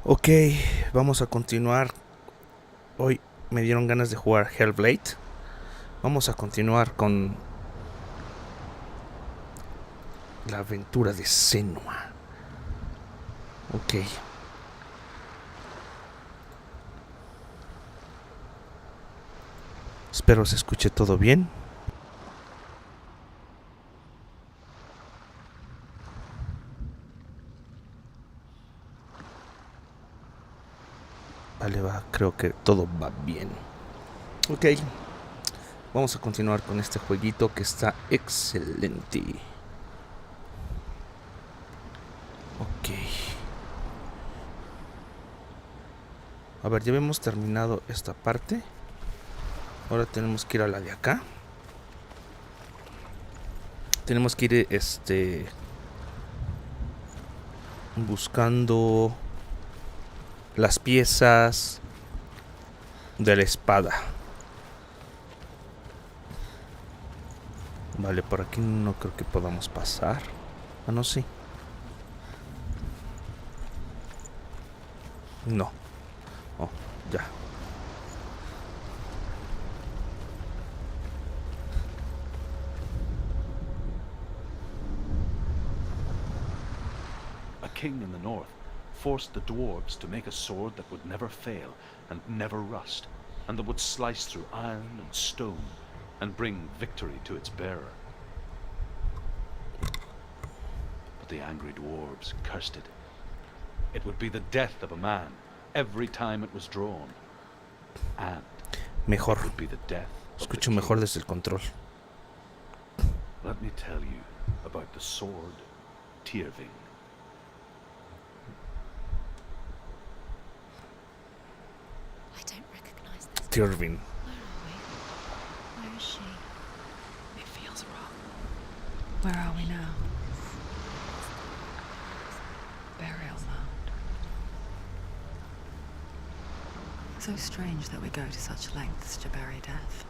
Ok, vamos a continuar. Hoy me dieron ganas de jugar Hellblade. Vamos a continuar con la aventura de Senua. Ok. Espero se escuche todo bien. Vale, va, creo que todo va bien. Ok, vamos a continuar con este jueguito que está excelente. Ok. A ver, ya hemos terminado esta parte. Ahora tenemos que ir a la de acá. Tenemos que ir buscando las piezas de la espada. Vale, por aquí no creo que podamos pasar. Ah, no, sí. No. Oh, ya. A king in the north forced the dwarves to make a sword that would never fail and never rust, and that would slice through iron and stone and bring victory to its bearer. But the angry dwarves cursed it. It would be the death of a man every time it was drawn. And Mejor. it would be the death of the Escucho mejor king. desde el control. Let me tell you about the sword Tyrving. I don't recognize this. Tyrving. Where are we? Where is she? It feels wrong. Where are we now? Burial mound. So strange that we go to such lengths to bury death.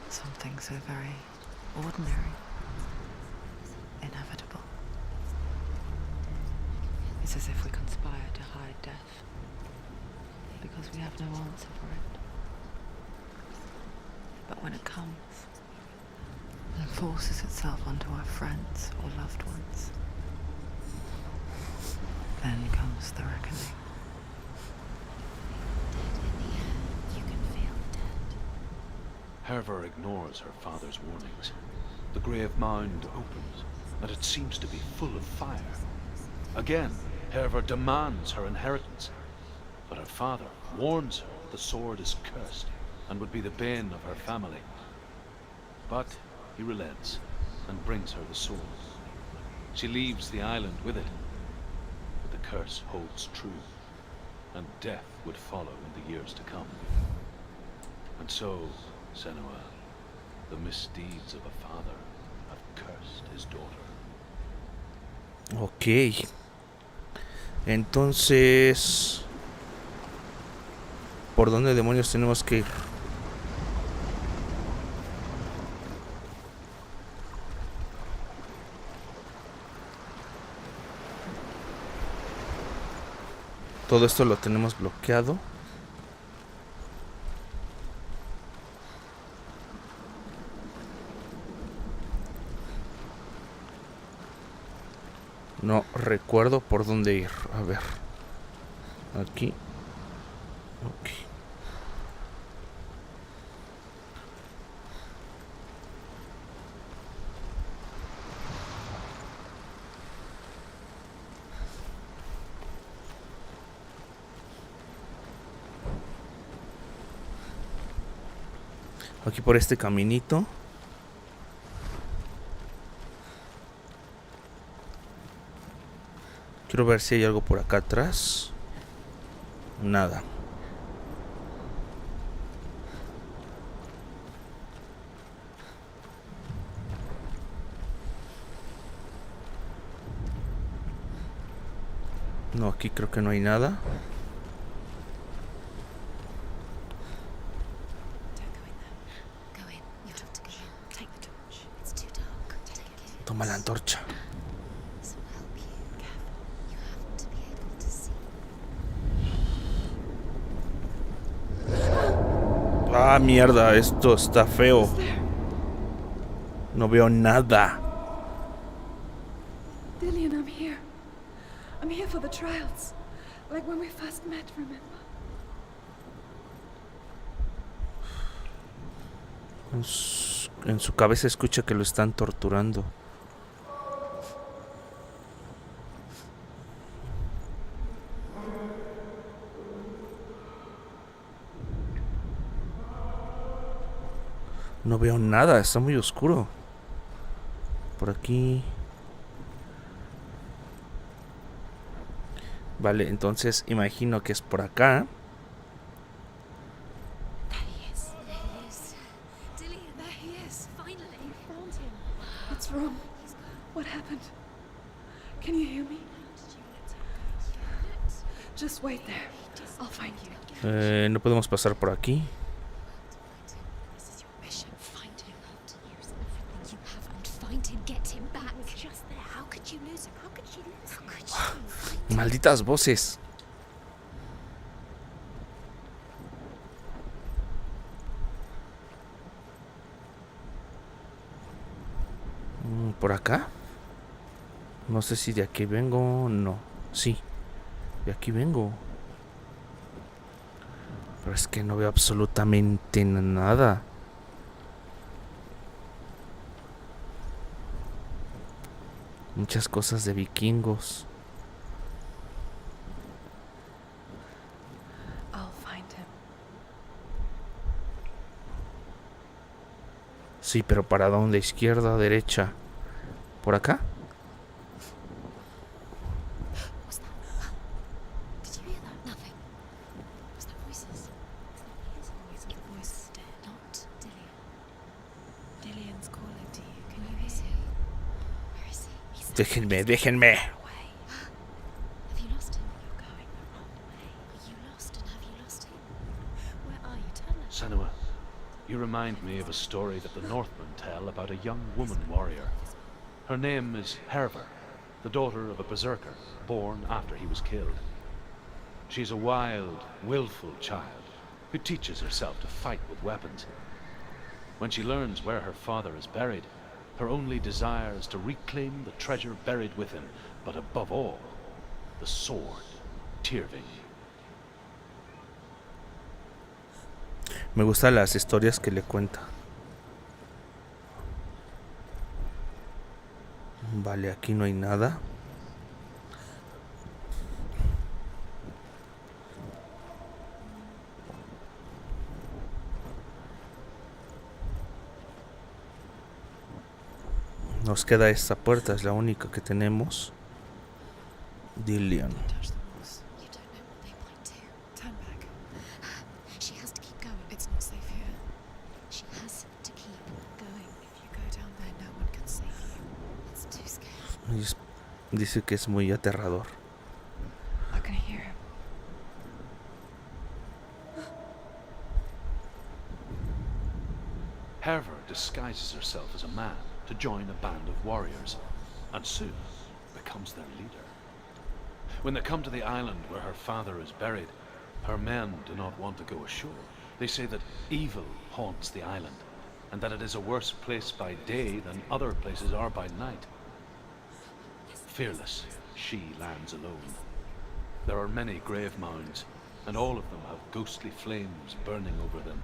Something so very ordinary, inevitable. It's as if we conspire to hide death, because we have no answer for it. But when it comes, and forces itself onto our friends or loved ones, then comes the reckoning. Dead in the air, you can feel dead. Herva ignores her father's warnings. The grave mound opens, and it seems to be full of fire. Again, Herva demands her inheritance, but her father warns her the sword is cursed and would be the bane of her family. But he relents and brings her the sword. She leaves the island with it, but the curse holds true, and death would follow in the years to come. And so, Senua, the misdeeds of a father have cursed his daughter. Ok. Entonces, ¿por dónde demonios tenemos que ir? Todo esto lo tenemos bloqueado. No recuerdo por dónde ir. A ver. Aquí. Ok. Aquí por este caminito. Quiero ver si hay algo por acá atrás. Nada. No, aquí creo que no hay nada. Don't go in there. Go in. You have to go in. Take the torch. It's too dark. Take it. Toma la antorcha. This will help you. Careful. You have to be able to see. Ah, mierda, esto está feo. Who's there? No veo nada. Dillian, I'm here. I'm here for the trials. Like when we first met, remember? En su cabeza escucha que lo están torturando. No veo nada, está muy oscuro. Por aquí. Vale, entonces imagino que es por acá. There he is. There he is. Dillian, there he is. Finally. Found him. What's wrong? What happened? Can you hear me? Just wait there. I'll find you. No podemos pasar por aquí. This is your mission. Find him. To use everything you have and find him. Get him back. Just there. How could you lose him? How could you lose him? How could you? Find him. Malditas voces. ¿Por acá? No sé si de aquí vengo. No. Sí. De aquí vengo. Pero es que no veo absolutamente nada. Muchas cosas de vikingos. I'll find him. Sí, pero ¿para dónde? ¿Izquierda, derecha? ¿Por acá? What's that? Did you hear that? Nothing. Was that voices? It was not Dillian. Dillian's calling to you. Can you Where is hear he? him? Where is he? He's Déjenme, déjenme. away. Have you lost him? You're going the wrong way. Are you lost and have you lost him? Where are you? Tell us. Senua, you remind me of a story that the Northmen tell about a young woman warrior. Her name is Herver, the daughter of a berserker, born after he was killed. She's a wild, willful child who teaches herself to fight with weapons. When she learns where her father is buried, her only desire is to reclaim the treasure buried with him, but above all, the sword, Tyrving. Me gustan las historias que le cuenta. Vale, aquí no hay nada. Nos queda esta puerta, es la única que tenemos. Dillian. Touch the walls. You don't know what they might do. Turn back. She has to keep going. It's not safe here. She has to keep going. If you go down there, no one can save you. It's too scary. Dice que es muy aterrador. I can hear him. Herver disguises herself as a man to join a band of warriors, and soon becomes their leader. When they come to the island where her father is buried, her men do not want to go ashore. They say that evil haunts the island, and that it is a worse place by day than other places are by night. Fearless, she lands alone. There are many grave mounds, and all of them have ghostly flames burning over them.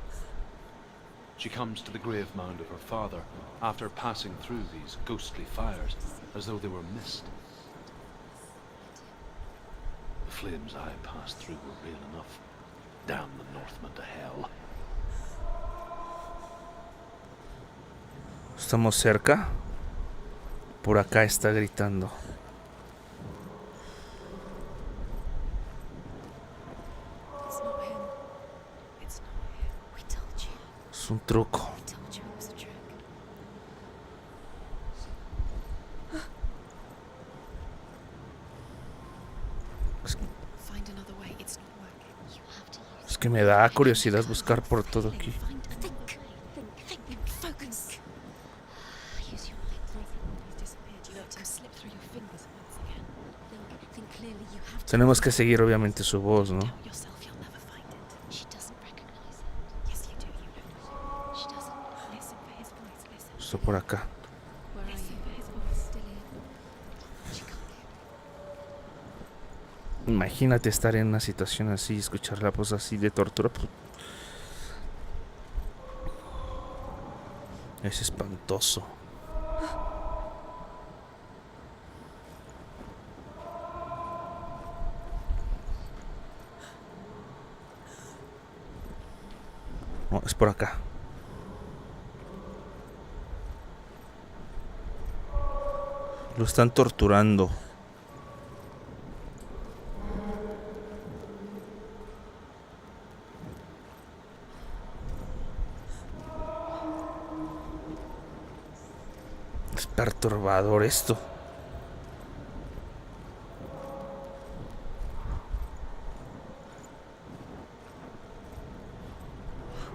She comes to the grave mound of her father after passing through these ghostly fires, as though they were mist. The flames I passed through were real enough. Damn the Northmen to hell. Estamos cerca. Por acá está gritando. It's not him. It's not him. We told you. Es un truco. We told you it was a trick. Find another way. It's not working. You have to use. Es que me da curiosidad buscar por todo aquí. Think. Focus. Use your mind. He's disappeared. You let him slip through your fingers once again. Think clearly. You have to. Tenemos que seguir obviamente su voz, ¿no? Tell yourself you'll never find it. She doesn't recognize it. Yes, you do. You know por acá. Where are you? Still here. She can't hear. Imagínate estar en una situación así y escuchar la voz así de tortura. Es espantoso. No, es por acá. Lo están torturando. Es perturbador esto.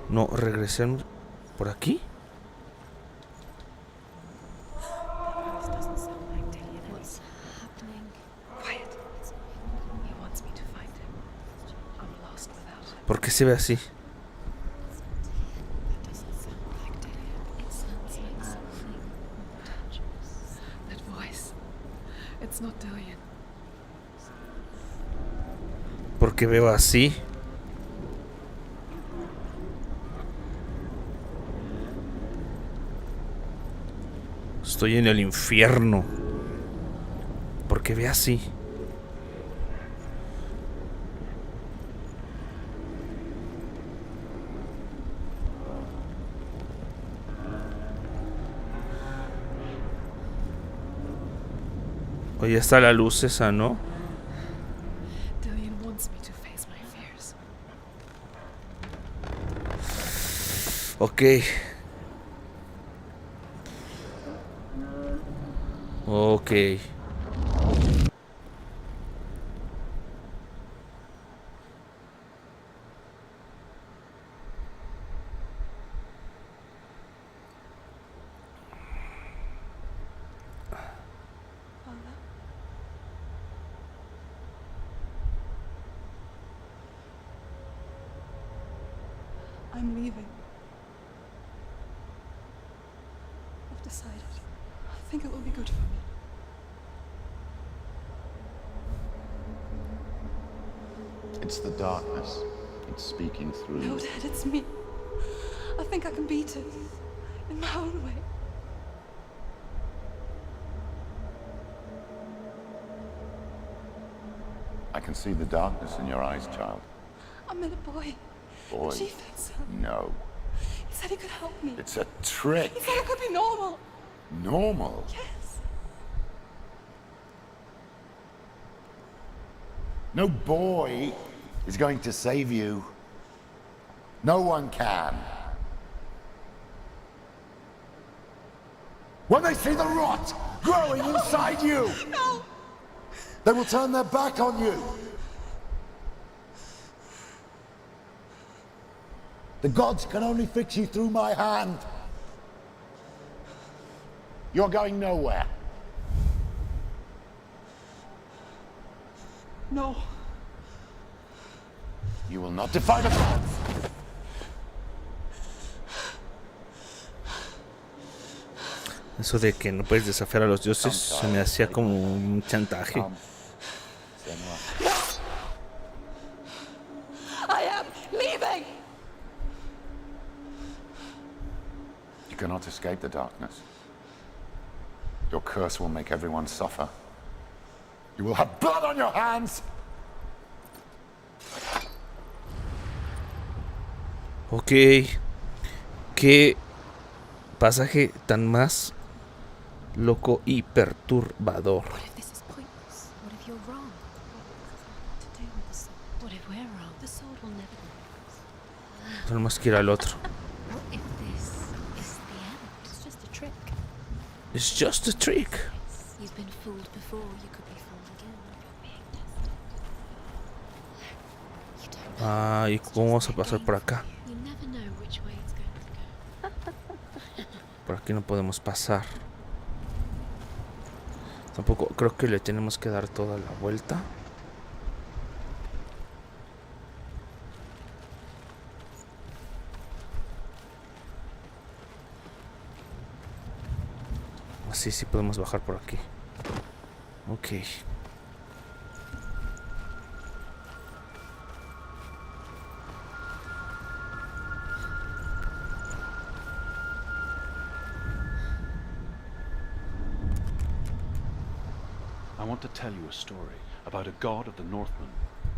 No, regresemos por aquí. What's happening? Quiet. He wants me to find him. I'm lost without him. ¿Por qué se ve así? That doesn't sound like Delia. It sounds like something dangerous. That voice. It's not Dillian. ¿Por qué veo así? Estoy en el infierno. ¿Por qué ve así? Oye, está la luz esa, ¿no? Dillian wants me to face my fears. Ok. Ok. Father? I'm leaving. I've decided. I think it will be good for me. It's the darkness. It's speaking through No, you. Dad, it's me. I think I can beat it. In my own way. I can see the darkness in your eyes, child. I met a boy. Boy, The chief thinks so. no. He said he could help me. It's a trick. He said I could be normal. Normal. Yes. No boy is going to save you. No one can. When they see the rot growing inside you, No! they will turn their back on you. The gods can only fix you through my hand. You're going nowhere. No. You will not defy the gods. Eso de que no puedes desafiar a los dioses se me hacía como un chantaje. Senua. I am leaving! You cannot escape the darkness. Your curse will make everyone suffer. You will have blood on your hands! Ok. Qué pasaje tan más loco y perturbador. What if this is pointless? What if you're wrong? To do with the sword? What if we're wrong? The sword will never be. Tenemos que ir al otro. What if this is the end? It's just a trick. It's just a trick. You've been fooled before. You could be fooled again. You're being tested. You don't know. Ah, ¿y cómo vamos a pasar por acá? You never know which way it's going to go. Por aquí no podemos pasar. Tampoco creo que le tenemos que dar toda la vuelta. sí podemos bajar por aquí. Ok. I want to tell you a story about a god of the Northmen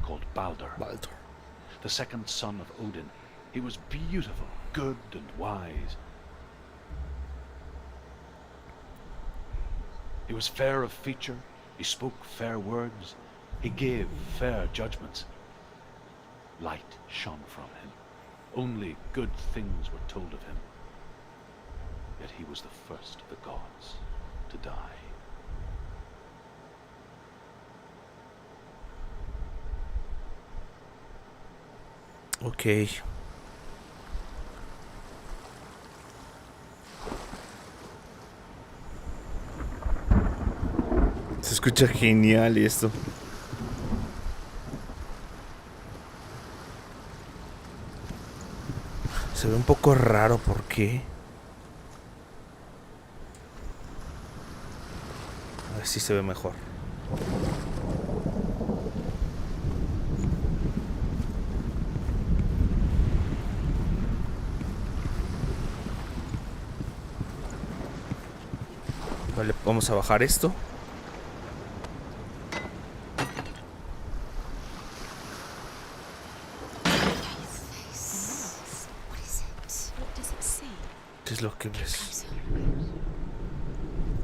called Baldur, Baldur. the second son of Odin. He was beautiful, good, and wise. He was fair of feature, he spoke fair words, he gave fair judgments. Light shone from him. Only good things were told of him. Yet he was the first of the gods to die. Ok. Se escucha genial esto. Se ve un poco raro, ¿por qué? A ver si se ve mejor. Vale, vamos a bajar esto. What is it? What does it see? ¿Qué es lo que ves?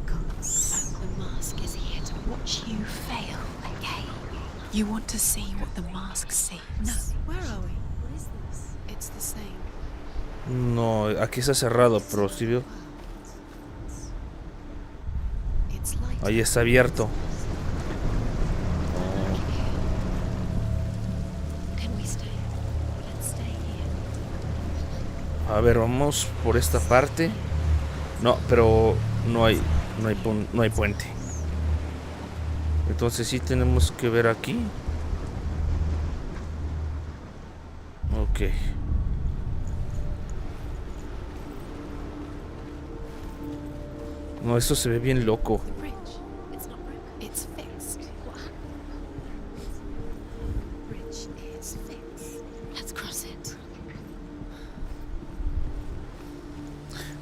Gods. The mask is here to watch you fail, okay? You want to see what the mask sees. No, where are we? What is this? It's the same. No, aquí está cerrado, pero sí veo. It's light. Ahí está abierto. Can we stay? Let's stay here. A ver, vamos por esta parte. No, pero no hay puente. Entonces sí tenemos que ver aquí. Ok. No, esto se ve bien loco. The bridge. It's not broken. It's fixed. What happened? Bridge is fixed. Let's cross it.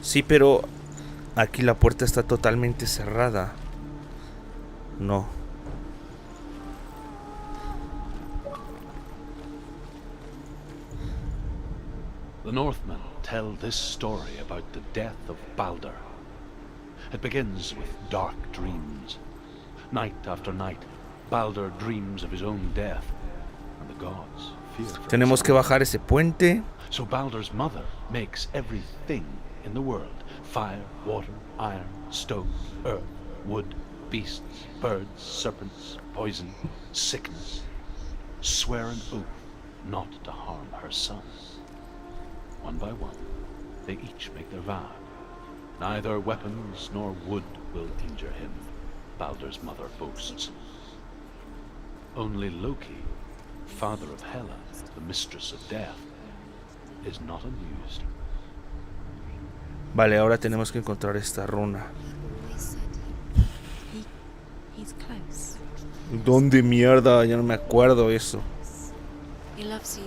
Sí, pero aquí la puerta está totalmente cerrada. No. The Northmen tell this story about the death of Baldur. It begins with dark dreams. Night after night, Baldur dreams of his own death, and the gods fear for Tenemos his que own. bajar ese puente. So Baldur's mother makes everything in the world: fire, water, iron, stone, earth, wood, beasts, birds, serpents, poison, sickness. Swear an oath not to harm her sons. One by one, they each make their vow. Neither weapons nor wood will injure him, Baldur's mother boasts. Only Loki, father of Hela, the mistress of death, is not amused. Vale, ahora tenemos que encontrar esta runa. Always said he's close. ¿Dónde mierda? Ya no me acuerdo eso. He loves you.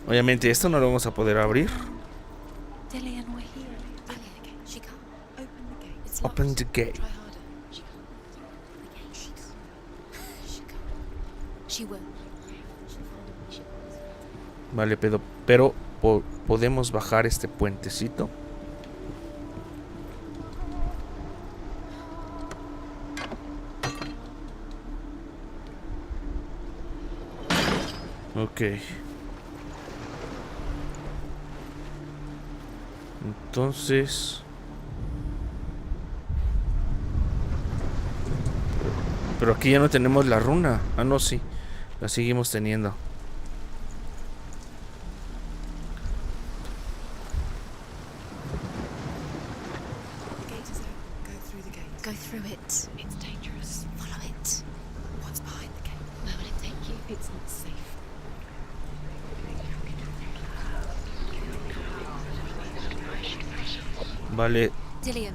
Obviamente esto no lo vamos a poder abrir. Dillian, we're here. Open the gate. She can't. Open the gate. It's Open locked. the gate. Try harder. She can't. The gate. She can't. She can't. She will. She will. Vale, pero podemos bajar este puentecito. Ok. Entonces... Pero aquí ya no tenemos la runa. Ah, no, sí. La seguimos teniendo. The gate is open. Go through the gate. Go through it. It's dangerous. Follow it. What's behind the gate? Where will it take you? It's not safe. Vale. Dillian,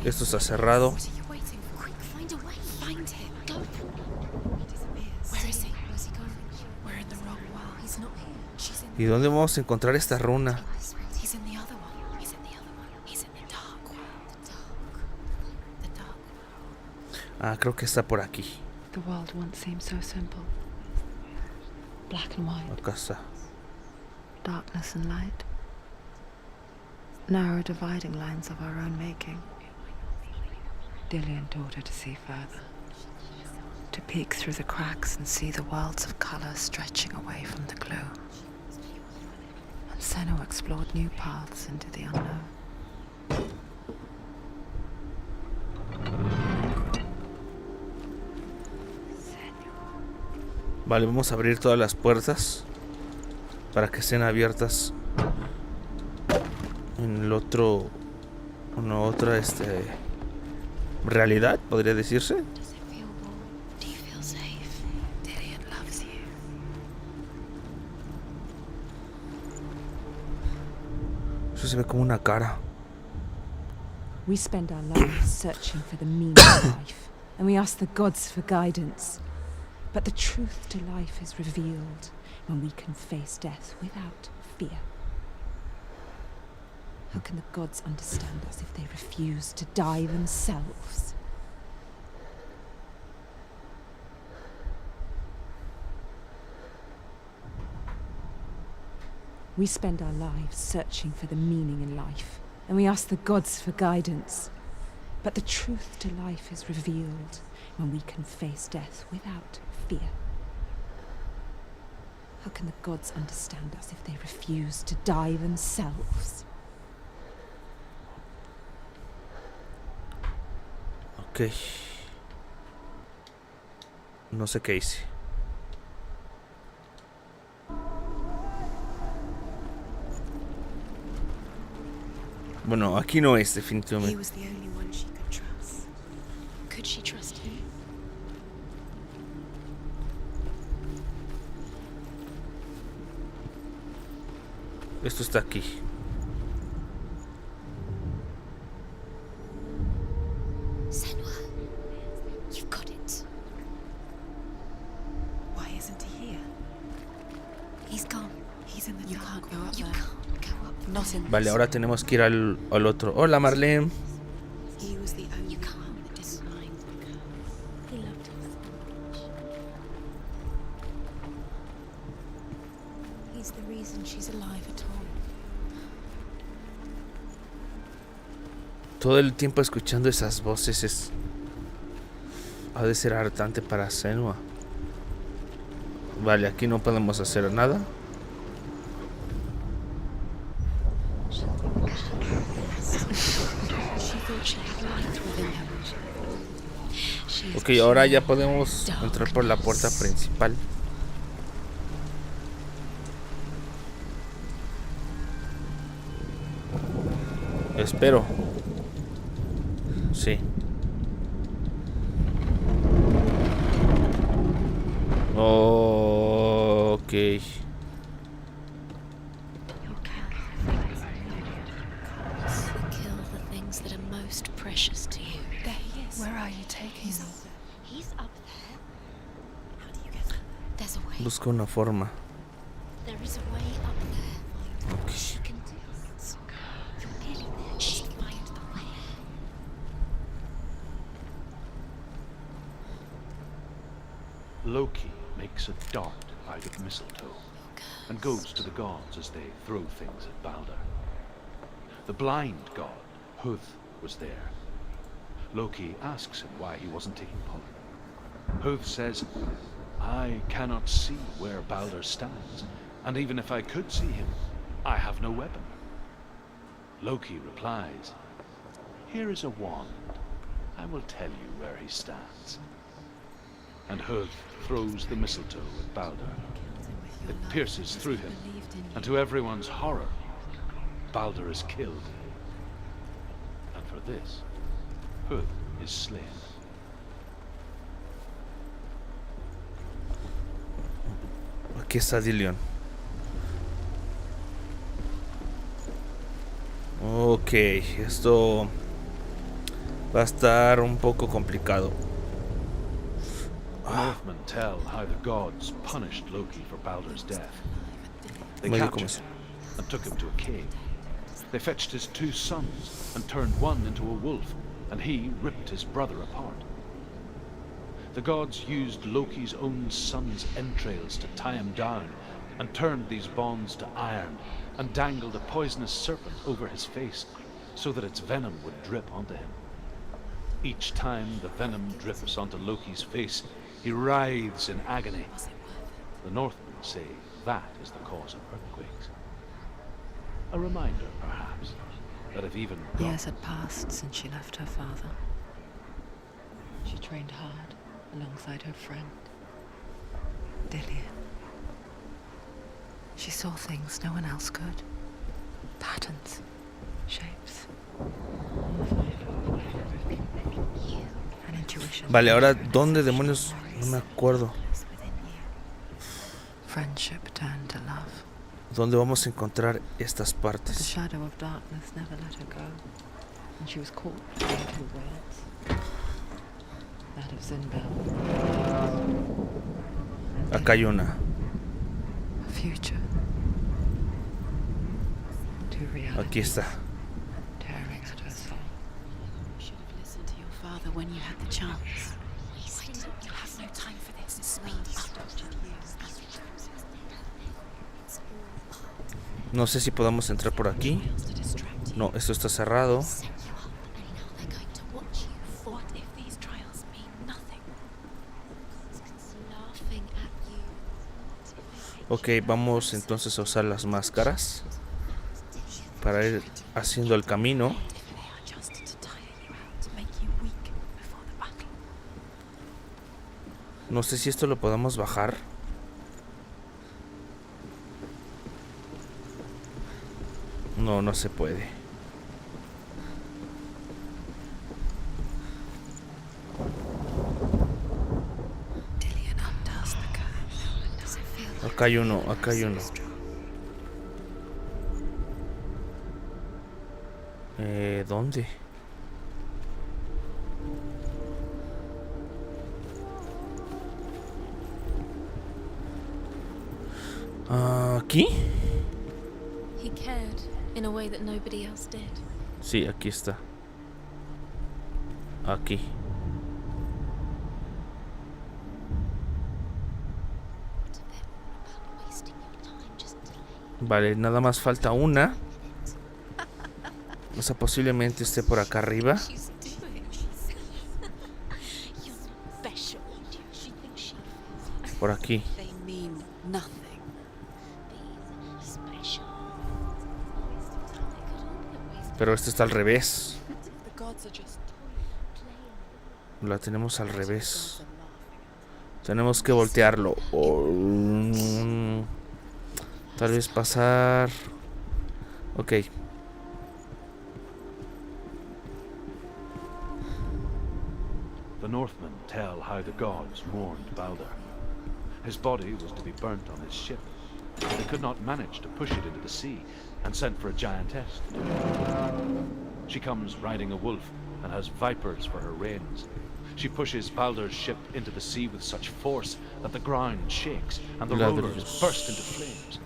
Esto está cerrado. What are you waiting for? Quick, find a way. Find him. Go. He disappears. Where is he? Where's he gone? We're in the wrong world. He's not here. She's in ¿Y dónde vamos a encontrar esta runa? He's in the other one. He's in the other one. He's in the dark world. The dark world. Ah, creo que está por aquí. The world once seemed so simple. Black and white, Acá está. darkness and light. Narrow dividing lines of our own making. Dillian taught her to see further. To peek through the cracks and see the worlds of color stretching away from the gloom. And Senua explored new paths into the unknown. Vale, vamos a abrir todas las puertas para que estén abiertas en el otro, una otra realidad, podría decirse. Does it feel warm? Do you feel safe? Dillian loves you. Eso se ve como una cara. We spend our lives searching for the meaning of life, and we ask the gods for guidance. But the truth to life is revealed when we can face death without fear. How can the gods understand us if they refuse to die themselves? We spend our lives searching for the meaning in life, and we ask the gods for guidance. But the truth to life is revealed when we can face death without fear. How can the gods understand us if they refuse to die themselves? Ok. No sé qué hice. Bueno, aquí no es He definitivamente. was the only one she could trust. Could she trust him? Esto está aquí. Senua, you've got it. Why isn't he here? He's gone. He's in the You dark can't go world. up You there. can't go up. Not in Vale, ahora tenemos que ir al otro. Hola, Marlene. He was the only You one can't. that It's didn't fine. mind the curse. He loved us so much. He's the reason she's alive at all. Todo el tiempo escuchando esas voces ha de ser hartante para Senua. Vale, aquí no podemos hacer nada. She thought she had light within her. She's Ok, ahora ya podemos entrar por la puerta principal. Espero. Sí. Ok. kill the things that are most precious to you. There he is. Where are you taking me? He's up there. How do you get up there? There's a way. Busca una forma. There is a way up there. She can do it. You're nearly there. She'll find the way. Loki makes a dart out of mistletoe and goes to the gods as they throw things at Balder. The blind god, Huth, was there. Loki asks him why he wasn't taking part. Huth says, I cannot see where Balder stands, and even if I could see him, I have no weapon. Loki replies, here is a wand. I will tell you where he stands. And Huth throws the mistletoe at Balder. It pierces through him, and to everyone's horror, Balder is killed. And for this, Huth is slain. Aquí está Dillion. Ok, esto Va a estar un poco complicado. The Northmen tell how the gods punished Loki for Baldur's death. They Medio captured como him and took him to a cave. They fetched his 2 sons and turned one into a wolf, and he ripped his brother apart. The gods used Loki's own son's entrails to tie him down, and turned these bonds to iron, and dangled a poisonous serpent over his face, so that its venom would drip onto him. Each time the venom drips onto Loki's face, he writhes in agony. The Northmen say that is the cause of earthquakes. A reminder, perhaps, that if even Years had passed since she left her father. She trained hard alongside her friend, Dillian. She saw things no one else could. Patterns, shapes. An intuition. Vale, ahora, ¿dónde demonios? No me acuerdo. Friendship turned to love. ¿Dónde vamos a encontrar estas The partes? shadow of darkness never let her go, and she was caught between 2 worlds. That of Zinbel. Acá hay una. A future. 2 realities. Aquí está. Tearing at her soul. You should have listened to your father when you had the chance. Why didn't you have no time for this? Speed up. No sé si podamos entrar por aquí. No, esto está cerrado. Senua, and now they're going to watch you. What if these trials mean nothing? Laughing at you. Ok, vamos entonces a usar las máscaras para ir haciendo el camino. If they are just to tire you out, to make you weak before the battle. No sé si esto lo podamos bajar. No, no se puede. Dillian undoes the curse. Does it feel like Acá hay uno, acá hay uno. ¿Dónde? ¿Aquí? He cared in a way that nobody else did. Sí, aquí está. Aquí. wasting your time just delaying? Vale, nada más falta una. O sea, posiblemente esté por acá arriba. She's doing. You're special. She thinks she Por aquí. They mean nothing. feels special. Pero este está al revés. The gods are just La tenemos al revés. gods are laughing. Tenemos que voltearlo. Tal vez pasar. Ok. The Northmen tell how the gods mourned Baldur. His body was to be burnt on his ship, but they could not manage to push it into the sea, and sent for a giantess to do it. She comes riding a wolf and has vipers for her reins. She pushes Baldur's ship into the sea with such force that the ground shakes and the rollers Ladrillos. burst into flames.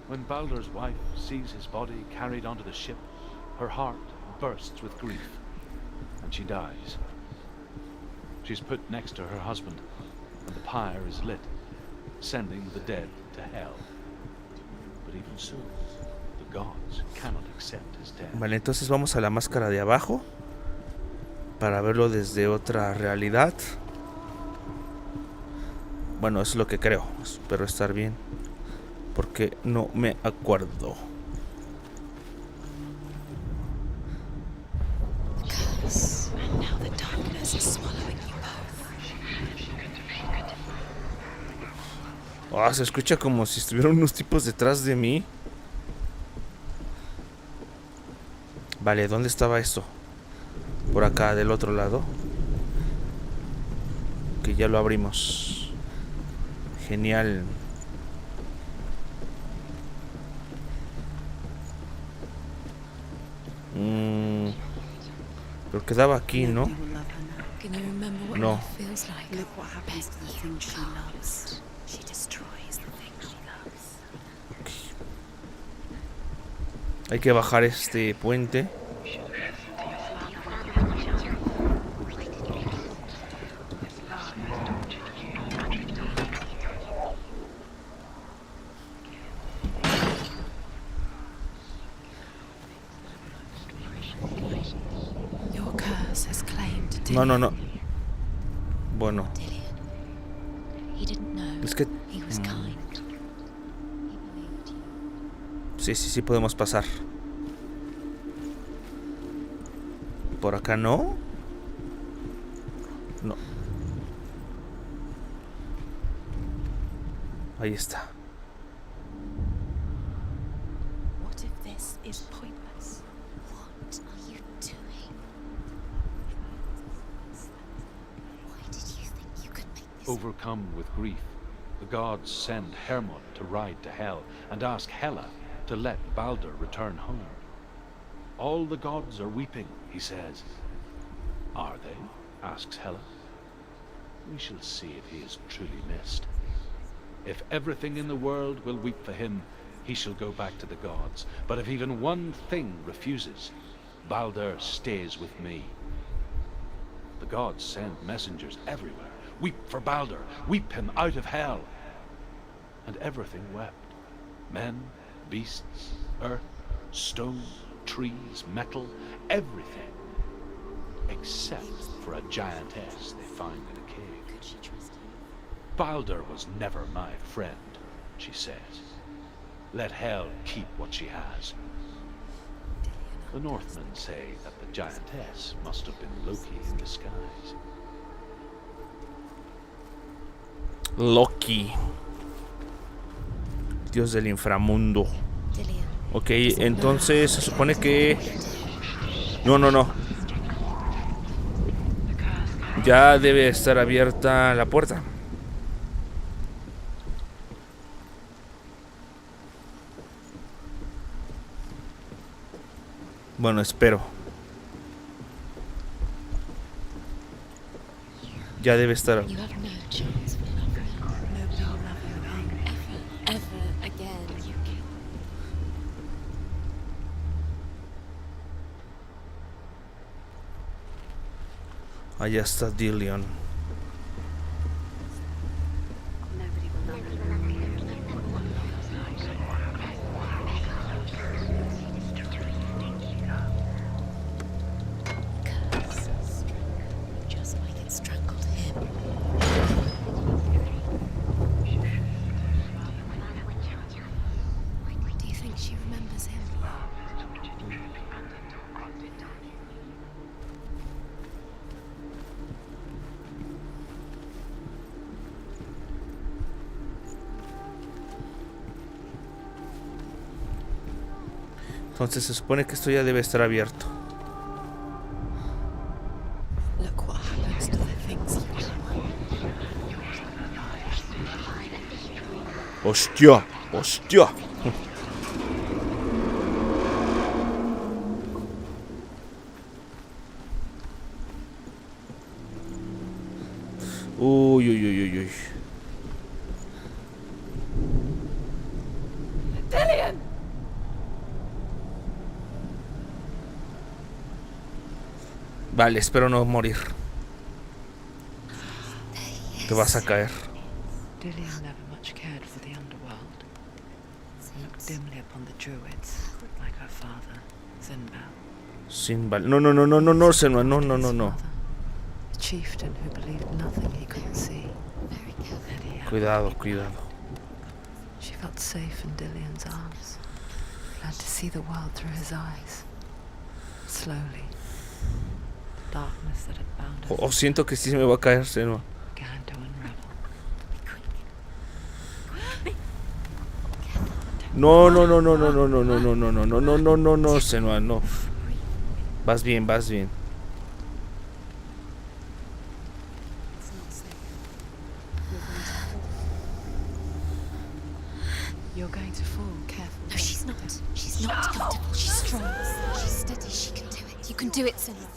When Baldur's wife sees his body carried onto the ship, her heart bursts with grief, and she dies. She's put next to her husband, and the pyre is lit, sending the dead to hell. But even so, the gods cannot accept his death. Vale, entonces vamos a la máscara de abajo para verlo desde otra realidad. Bueno, eso es lo que creo. Espero estar bien, porque no me acuerdo. Curse. And now the darkness is swallowing you both. Se escucha como si estuvieran unos tipos detrás de mí. Vale, ¿dónde estaba esto? Por acá, del otro lado. Que ya lo abrimos. Genial. Pero quedaba aquí, ¿no? Nobody will love her now. Can you remember what No. life feels like? Look what happens to the things she loves. She destroys the thing she loves. Hay que bajar este puente. Your curse has claimed No, no, no. Bueno, Dillian. He didn't know. es que... He was kind. He believed you. Sí, sí, sí podemos pasar. ¿Por acá no? No. Ahí está. What if this is pointless? What are you doing? Why did you think you could make this? Overcome with grief, the gods send Hermod to ride to Hell and ask Hela to let Balder return home. All the gods are weeping, he says. Are they? Asks Hela. We shall see if he is truly missed. If everything in the world will weep for him, he shall go back to the gods. But if even one thing refuses, Balder stays with me. The gods send messengers everywhere. Weep for Balder, weep him out of Hell. And everything wept. Men, beasts, earth, stone, trees, metal, everything. Except for a giantess they find in a cave. Could she trust you? Balder was never my friend, she says. Let Hel keep what she has. The Northmen say that the giantess must have been Loki in disguise. Loki. Dios del inframundo. Dillian. Ok, entonces se supone que... No, no, no. Ya debe estar abierta la puerta. Bueno, espero. Ya debe estar. You have no chance for love now. Nobody will love you again. Ever again. You can. Allá está Dillion. Nobody will love you. Curse. Just like it strangled him. Do you think she remembers him? Entonces se supone que esto ya debe estar abierto. Look what happens to the things you love. ¡Hostia! ¡Hostia! Uy, uy, uy, uy, uy. Dillian! Vale, espero no morir. Te vas a caer. Dillian never much cared for the underworld. Looked dimly upon the druids, like her father, Zinbal. Sin no, no, no, no, no, no, Senua, no, no, no, no. The chieftain who believed nothing he couldn't see. Very careful. And he had Cuidado, cuidado. She felt safe in Dillian's arms. Learned to see the world through his eyes. Slowly, the darkness that had bound her O siento que sí se me va a caer, Senua. began to unravel. No, no, no, no, no, no, no, no, no, no, no, no, no, no, no, no, Senua, no. Vas bien, vas bien. It's not safe. You're going to fall. You're going to fall, careful. No, she's not. She's not comfortable. She's strong. She's steady. She can do it. You can do it, Senua.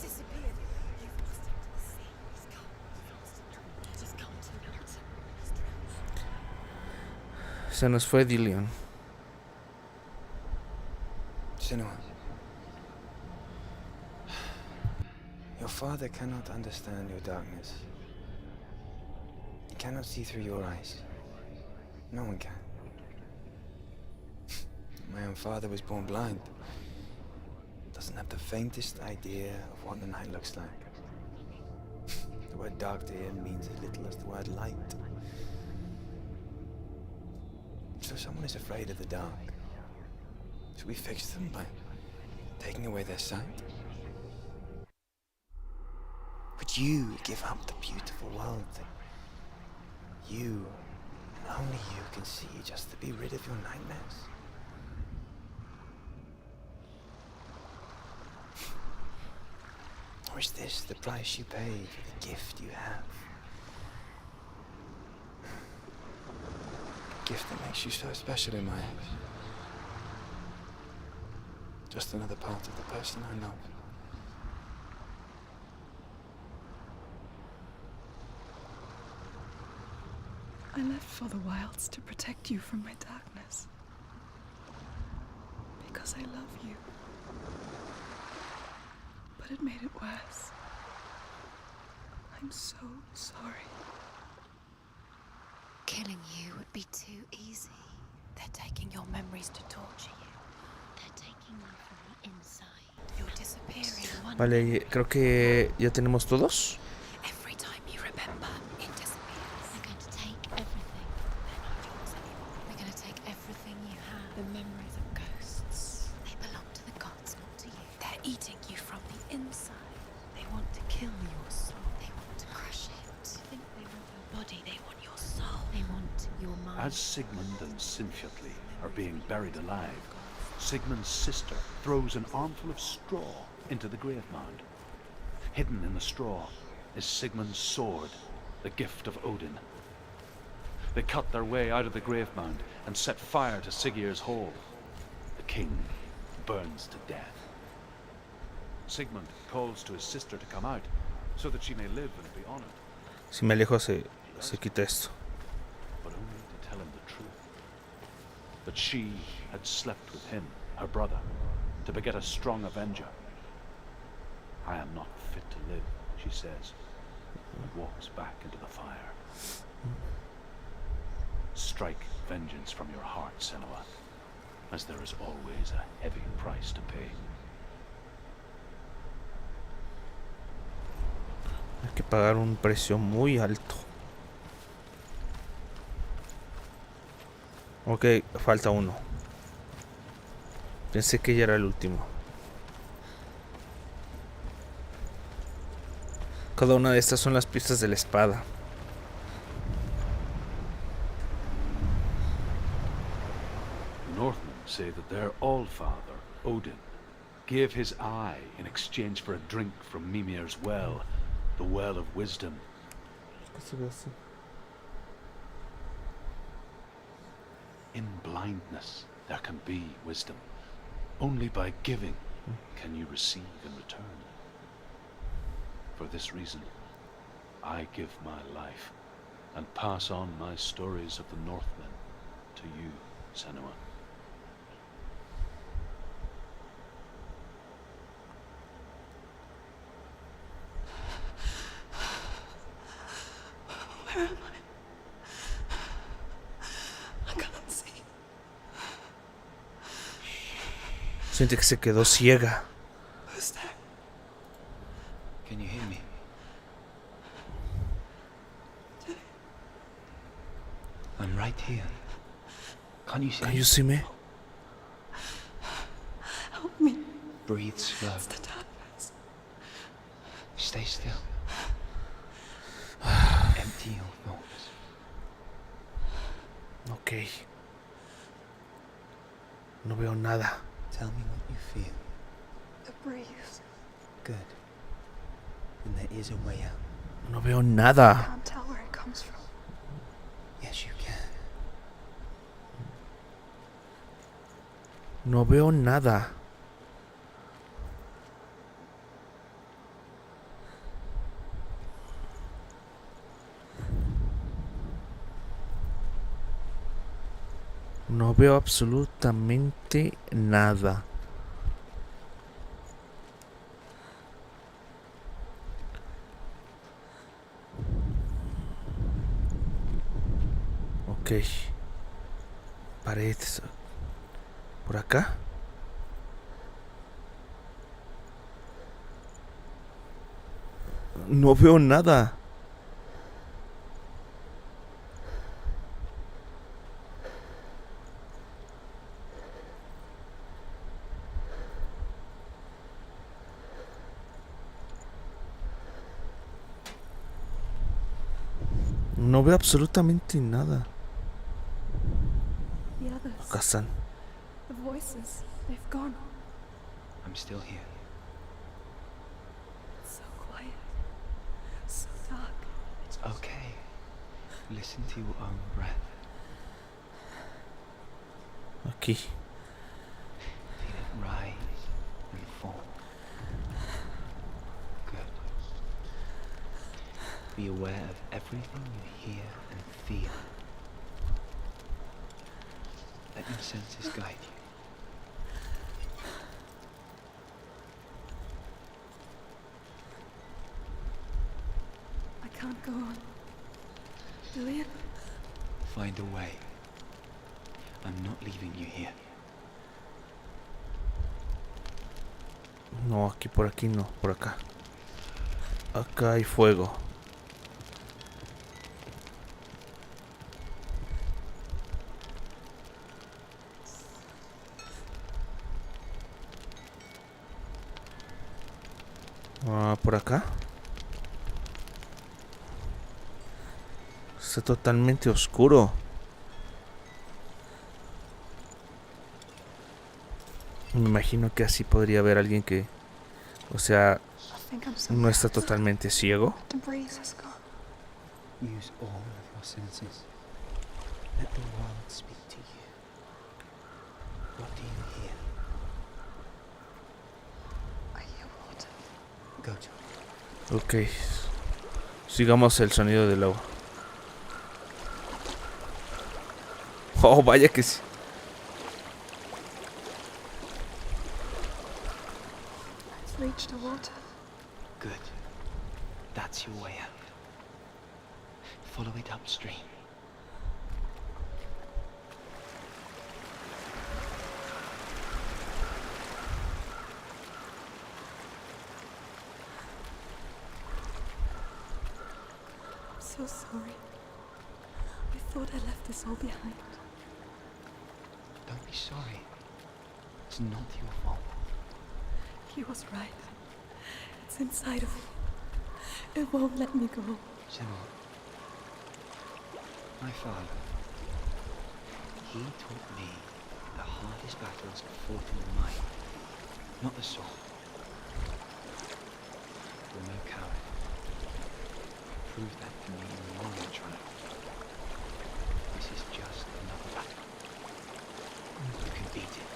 Se nos fue Dillion. Senua. Your father cannot understand your darkness. He cannot see through your eyes. No one can. My own father was born blind. Doesn't have the faintest idea of what the night looks like. The word dark to him means as little as the word light. So someone is afraid of the dark. Should we fix them by taking away their sight? Would you give up the beautiful world that you, and only you, can see just to be rid of your nightmares? Or is this the price you pay for the gift you have? A gift that makes you so special in my eyes. Just another part of the person I love. I left for the wilds to protect you from my darkness. Because I love you. But it made it worse. I'm so sorry. Killing you would be too easy. They're taking your memories to torture you. They're taking you from the inside. You're disappearing one Vale, creo que ya tenemos todos. Every time you remember, it disappears. They're going to take everything. They're not yours anymore. They're going to take everything you have. The memories of ghosts. They belong to the gods, not to you. They're eating you from the inside. They want to kill your soul. They want to crush it. They think they want your body. They want your soul. They want your mind. As Sigmund and Sinfjotli are being buried alive, Sigmund's sister throws an armful of straw into the grave mound. Hidden in the straw is Sigmund's sword, the gift of Odin. They cut their way out of the grave mound and set fire to Siggeir's hall. The king burns to death. Sigmund calls to his sister to come out so that she may live and be honored, Si me alejo se quita esto. but only to tell him the truth. That she had slept with him, her brother, to beget a strong avenger. I am not fit to live, she says, and walks back into the fire. Strike vengeance from your heart, Senua, as there is always a heavy price to pay. Hay que pagar un precio muy alto. Ok, falta uno. Pensé que ya era el último. Cada una de estas son las piezas de la espada. Northmen say that their Allfather, Odin, gave his eye in exchange for a drink from Mimir's well, the well of wisdom. In blindness there can be wisdom. Only by giving can you receive in return. For this reason, I give my life and pass on my stories of the Northmen to you, Senua. Where am I? I can't see. Siente que se quedó ciega. Who's there? Can you hear me? I'm right here. Can you see? Can you see me? Help me. Breathe slow. It's the darkness. Stay still. Empty your thoughts. Ok. No veo nada. Tell me what you feel. The breeze. Good. And there is a way out. No veo nada. Can't tell where it comes from. Yes, you can. No veo nada. No veo absolutamente nada. Ok. Paredes. ¿Por acá? No veo nada. No veo absolutamente nada. The others, Acá están. the voices, they've gone. I'm still here. So quiet. So dark. It's okay. Listen to your own breath. Aquí. Feel it rise and fall. Good. Be aware of everything you hear and feel. Let your senses guide you. I can't go on. Julian? Find a way. I'm not leaving you here. No, aquí por aquí no, por acá. Acá hay fuego. Por acá. Está totalmente oscuro. Me imagino que así podría haber alguien que, o sea, I think I'm so no está totalmente ciego. The breeze has gone. Use all of your senses. Let the world speak to you. What do you hear? I hear water. Go to it. Ok. Sigamos el sonido del agua. Oh, vaya que sí. It's reached the water. Good. That's your way out. Follow it upstream. I'm so sorry. I thought I left this all behind. Don't be sorry. It's not your fault. He was right. It's inside of me. It won't let me go. Senua. My father. He taught me the hardest battles are fought in the mind, not the sword. You're no coward. Prove that to me in the morning trial. This is just another battle. You can beat it.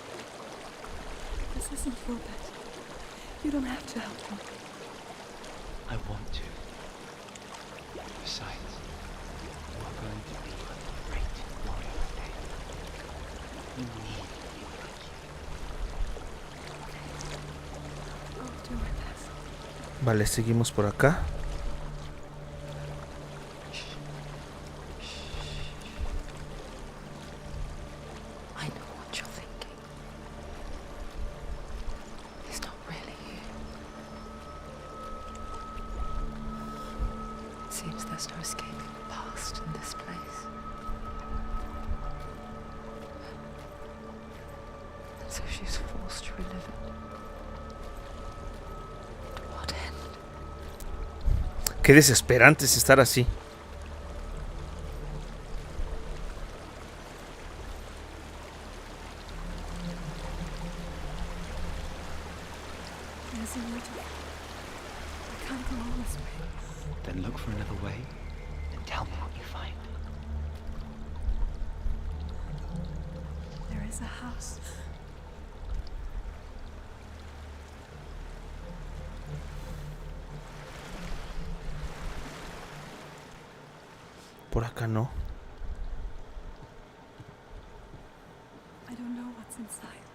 This isn't your bet. You don't have to help me. I want to. Besides, you are going to be a great warrior one day. You need people like you. I'll do my best. Vale, seguimos por acá. I know what you're thinking. He's not really here. It seems there's no escaping the past in this place. And so she's forced to relive it. To what end? Qué desesperante es estar así. There's a water. I can't go all this way. Then look for another way and tell me what you find. There is a house. Por acá no. what's inside.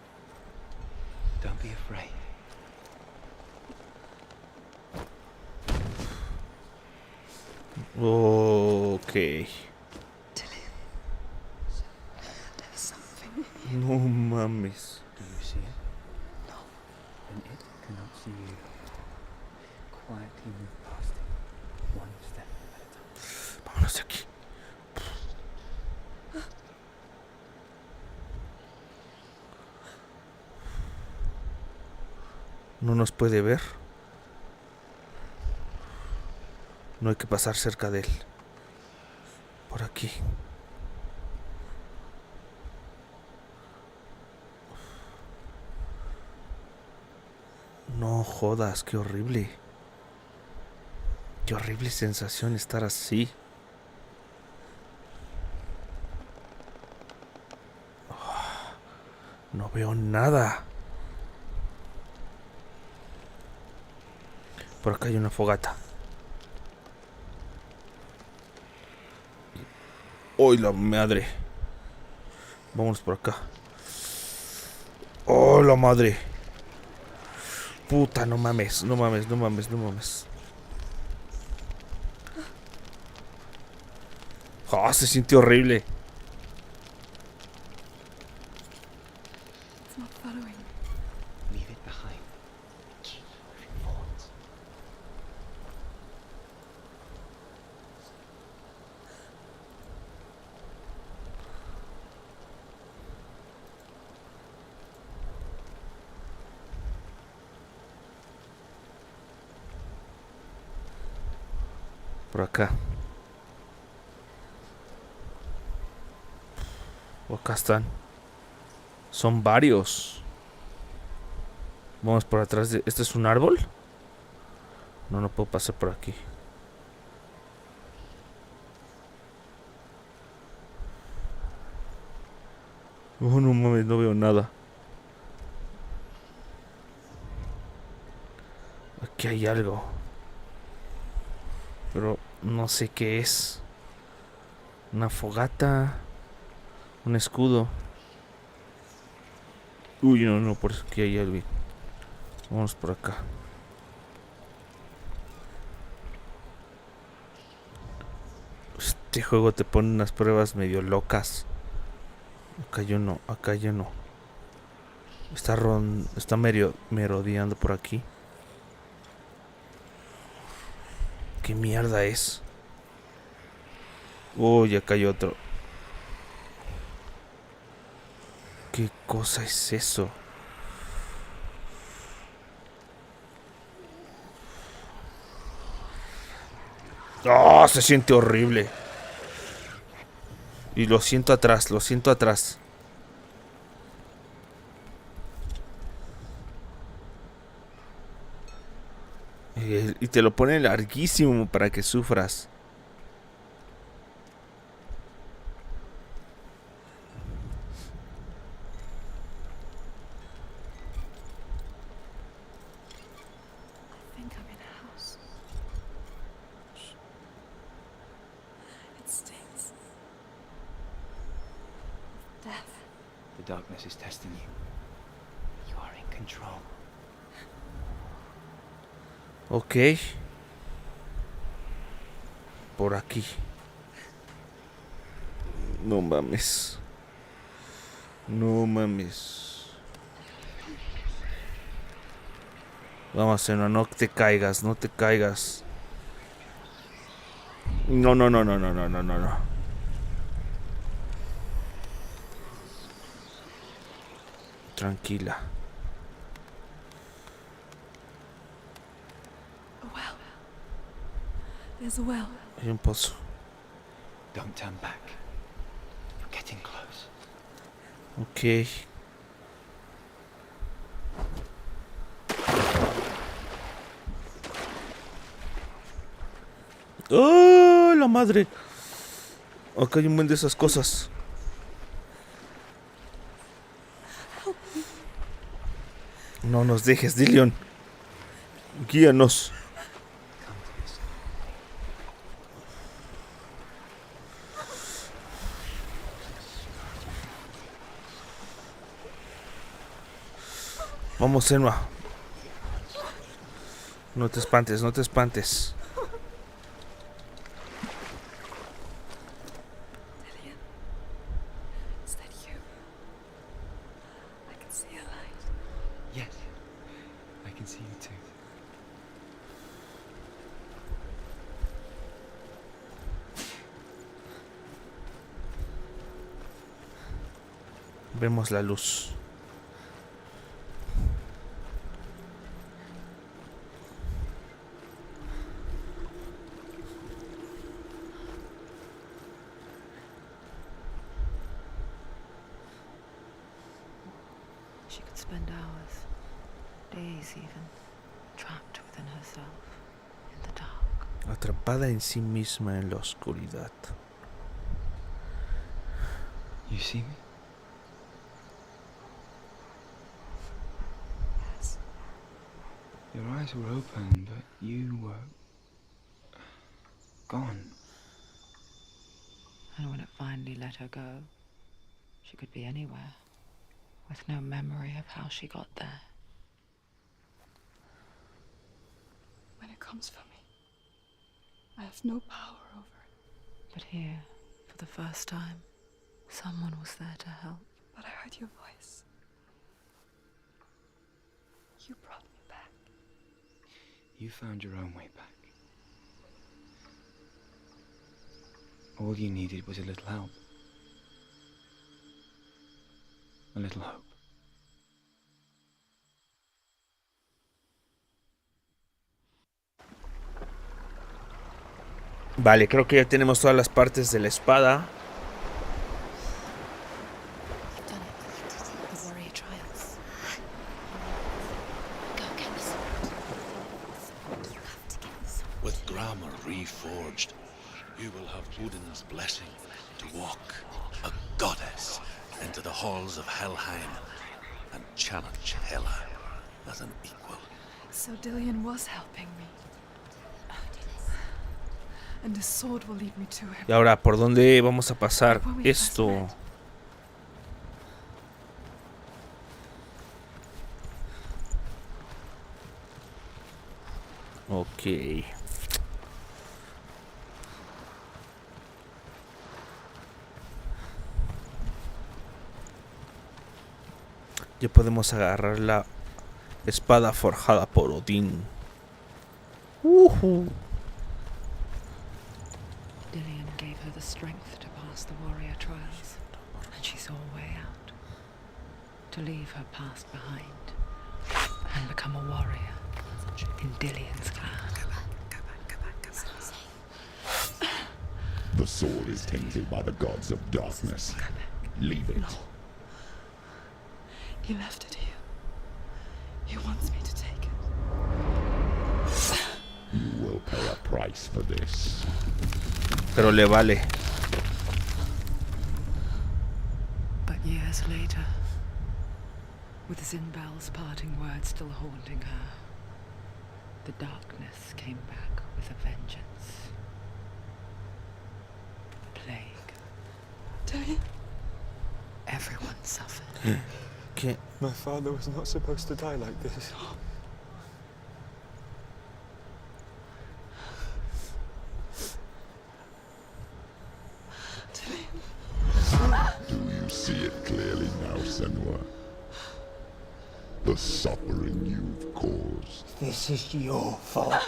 Don't be afraid. Ok. There's something. No mames. Do you see it? No. And it cannot see you. Quietly move past it. One step at a time. Vámonos de aquí. No nos puede ver. No hay que pasar cerca de él. Por aquí. No jodas, qué horrible. Qué horrible sensación estar así. No veo nada. Por acá hay una fogata. ¡Ay, la madre! Vámonos por acá. ¡Oh, la madre! Puta, no mames, no mames, no mames, no mames. ¡Ah, se siente horrible! It's not following. Leave it behind. Keep moving forwards. Por acá. Acá están. Son varios. Vamos por atrás de... ¿Este es un árbol? No, no puedo pasar por aquí. Oh, no mames, no veo nada. Aquí hay algo. Pero no sé qué es. Una fogata. Un escudo. Uy, no, no, por aquí hay algo. Vamos por acá. Este juego te pone unas pruebas medio locas. Acá yo no, acá yo no. Está merodeando por aquí. ¿Qué mierda es? Uy, acá hay otro. ¿Qué cosa es eso? ¡Oh! Se siente horrible. Y lo siento atrás, lo siento atrás. Y te lo pone larguísimo para que sufras. I think I'm in a house. It stinks. Death. The darkness is testing you. You are in control. Ok. Por aquí. No mames. No mames. Vamos, Senua, no te caigas, no te caigas. No, no, no, no, no, no, no, no, no. Tranquila. A well. There's a well. Hay un pozo. Don't turn back. You're getting close. Ok. ¡Oh, la madre! Acá hay un buen de esas cosas. No nos dejes, Dillion. Guíanos. Come to this. Vamos, Senua. No te espantes, no te espantes. Dillian, is that you? I can see a light. Yes, I can see you too. Vemos la luz. She could spend hours, days even, trapped within herself, in the dark. Atrapada en sí misma en la oscuridad. You see me? Yes. Your eyes were open, but you were gone. And when it finally let her go, she could be anywhere, with no memory of how she got there. When it comes for me, I have no power over it. But here, for the first time, someone was there to help. But I heard your voice. You brought me back. You found your own way back. All you needed was a little help. A little hope. Vale, creo que ya tenemos todas las partes de la espada. You've done it. The warrior trials. Go get the sword. You have to get the sword. With grammar reforged, you will have Odin's blessing to walk, a goddess, into the halls of Helheim and challenge Hela as an equal. So Dillian was helping me. And the sword will lead me to him. Y ahora, ¿por dónde vamos a pasar esto? Ok. Ya podemos agarrar la espada forjada por Odín. Dillian gave her the strength to pass the warrior trials, and she saw a way out. To leave her past behind and become a warrior in Dillian's clan. The sword is tainted by the gods of darkness. Leave it. He left it here. He wants me to take it. You will pay a price for this. Pero le vale. But years later, with Zinbel's parting words still haunting her, the darkness came back with a vengeance. The plague. Dillian? Everyone suffered. ¿Qué? My father was not supposed to die like this. Do you see it clearly now, Senua? The suffering you've caused. This is your fault.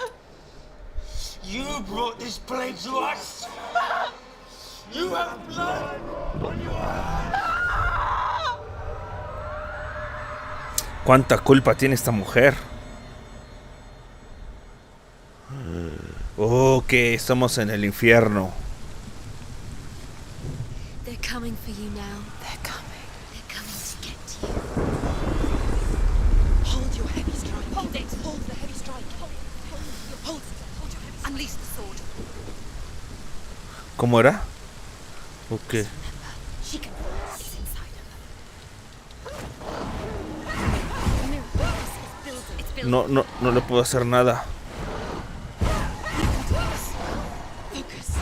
You brought this plague to us. You have blood on your hands. ¿Cuánta culpa tiene esta mujer? Oh, que estamos en el infierno. They're coming for you now. They're coming. They're coming to get to you. Hold your heavy strike. Hold it. Hold the heavy strike. Hold it. Hold your heavy strike. Unleash the sword. ¿Cómo era? Ok. Remember, she can feel what's inside of her. The mirror is building. It's building. No le puedo hacer nada. Focus.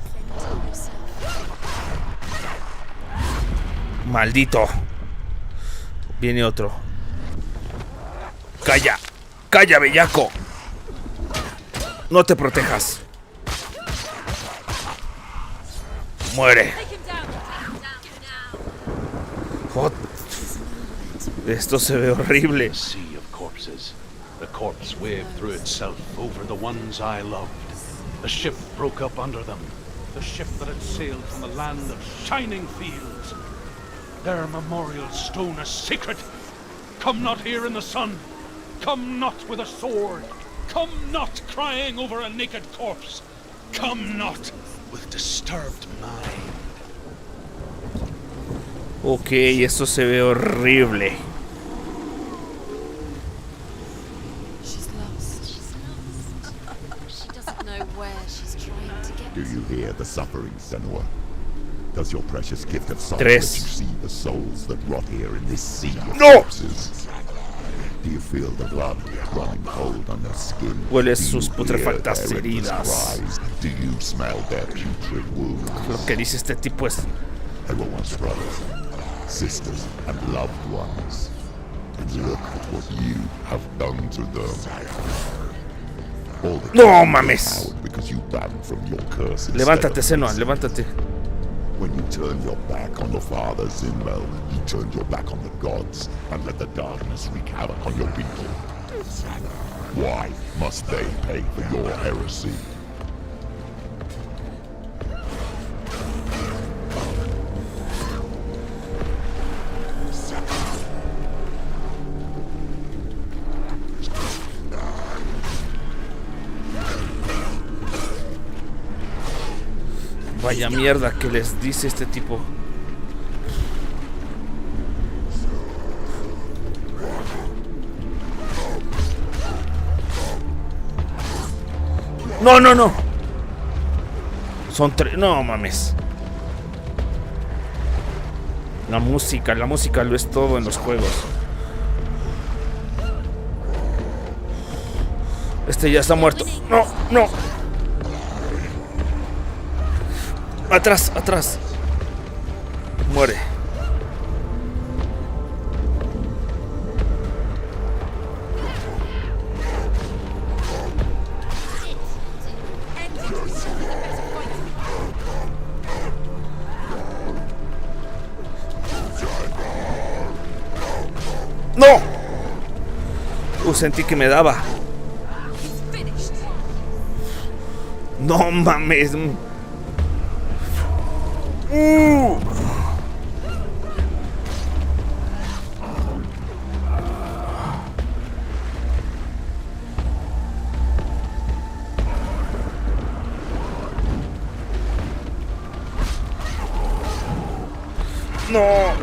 Defend yourself. Maldito. Viene otro. Calla. Calla, bellaco. No te protejas. Muere. Oh, esto se ve horrible. A sea of corpses. The corpse waved through itself over the ones I loved. The ship broke up under them. The ship that had sailed from the land of shining fields. Their memorial stone is sacred. Come not here in the sun. Come not with a sword. Come not crying over a naked corpse. Come not with disturbed mind. Ok, esto se ve horrible. She's lost. She doesn't know where she's trying to get Do you hear the suffering, Senua? Does your precious gift of sight Tres. let you see the souls that rot here in this sea of No! corpses? Do you feel the blood running cold on their skin? Hueles Do you sus hear putrefactas their endless heridas. cries? Do you smell their putrid wounds? Lo que dice este tipo es... They were once brothers, sisters, and loved ones. And look at what you have done to them. All the No children mames. devoured because you banned from your curse instead Levántate, of Senua, mercy. levántate. When you turned your back on your father, Zinmel, you turned your back on the gods and let the darkness wreak havoc on your people. Why must they pay for your heresy? Vaya mierda que les dice este tipo. No, no, no. Son tres. No mames. La música lo es todo en los juegos. Este ya está muerto. No, no. Atrás, atrás. Muere. ¡No! Sentí que me daba. No mames. No.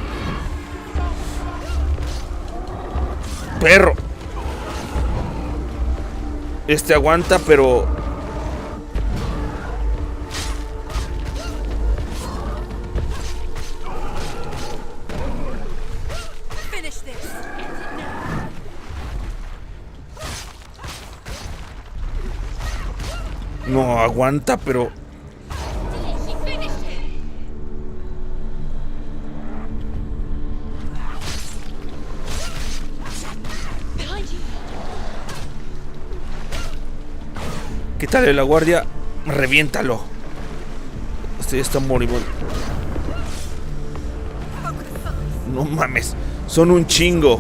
Perro. Este aguanta, pero... No, aguanta, pero... Quítale la guardia, reviéntalo. Este ya está moribundo. No mames, son un chingo.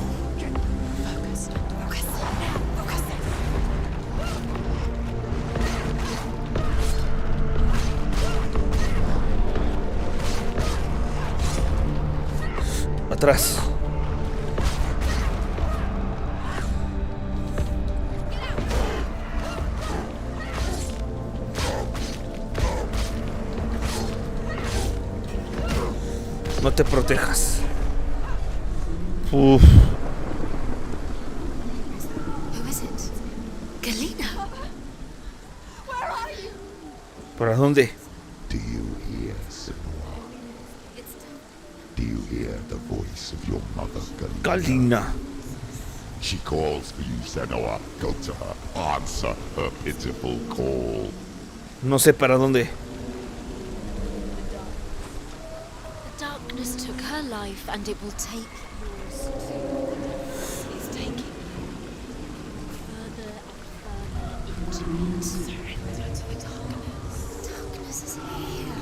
Atrás. No te protejas. Uf. Who is it? Galena. Where are you? ¿Para dónde? Do you hear, Senua? Do you hear the voice of your mother, Galena? Galena. She calls for you, Senua. Go to her. Answer her pitiful call. No sé para dónde. The darkness took her life, and it will take yours too. It's taking you further and further into it. Surrender to the darkness. Darkness is here.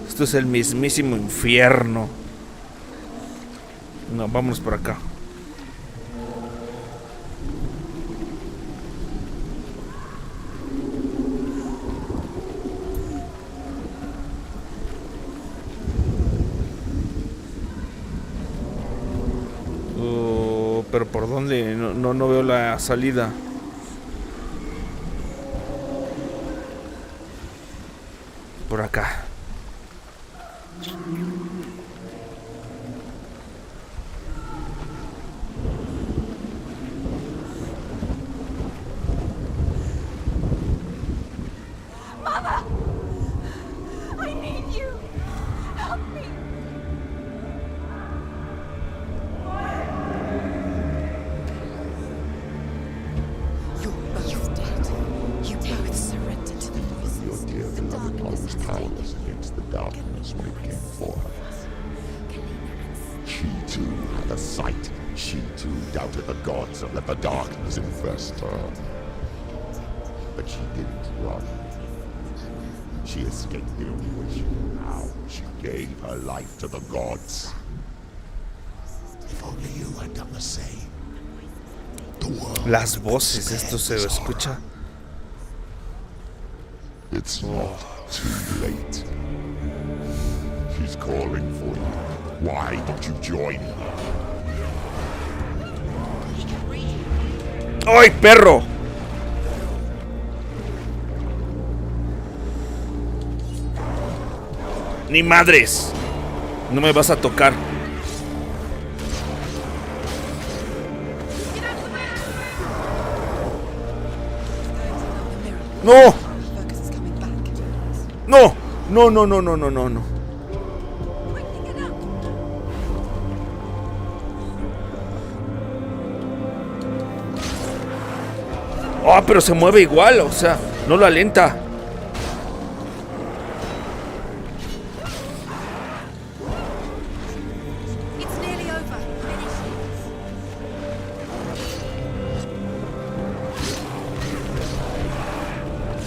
Esto es el mismísimo infierno. No, vámonos por acá. Pero ¿por dónde? No veo la salida. Por acá. Mother! I need you! Help me! You're both dead. You both surrendered to the voices. Your dear beloved one was powerless against the darkness when it came for her. She too had a sight. She too doubted the gods and let the darkness infest her. But she didn't run. She escaped the only way she knew how. She gave her life to the gods. If only you had done the same. The world. Las voces, esto se escucha. It's not too late. She's calling for you. Why don't you join her? ¡Ay, perro! Ni madres. No me vas a tocar. No. No. No, no, no, no, no, no, no. Ah, pero se mueve igual, o sea, no lo alenta. It's nearly over. Finish it.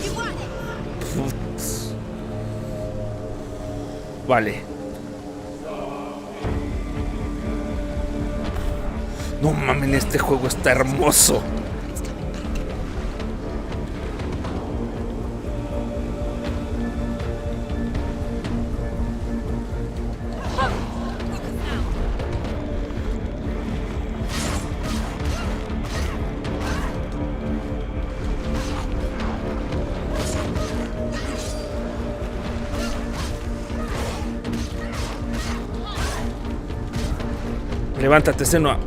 You won it. Vale. No mames, este juego está hermoso. Levántate, Senua.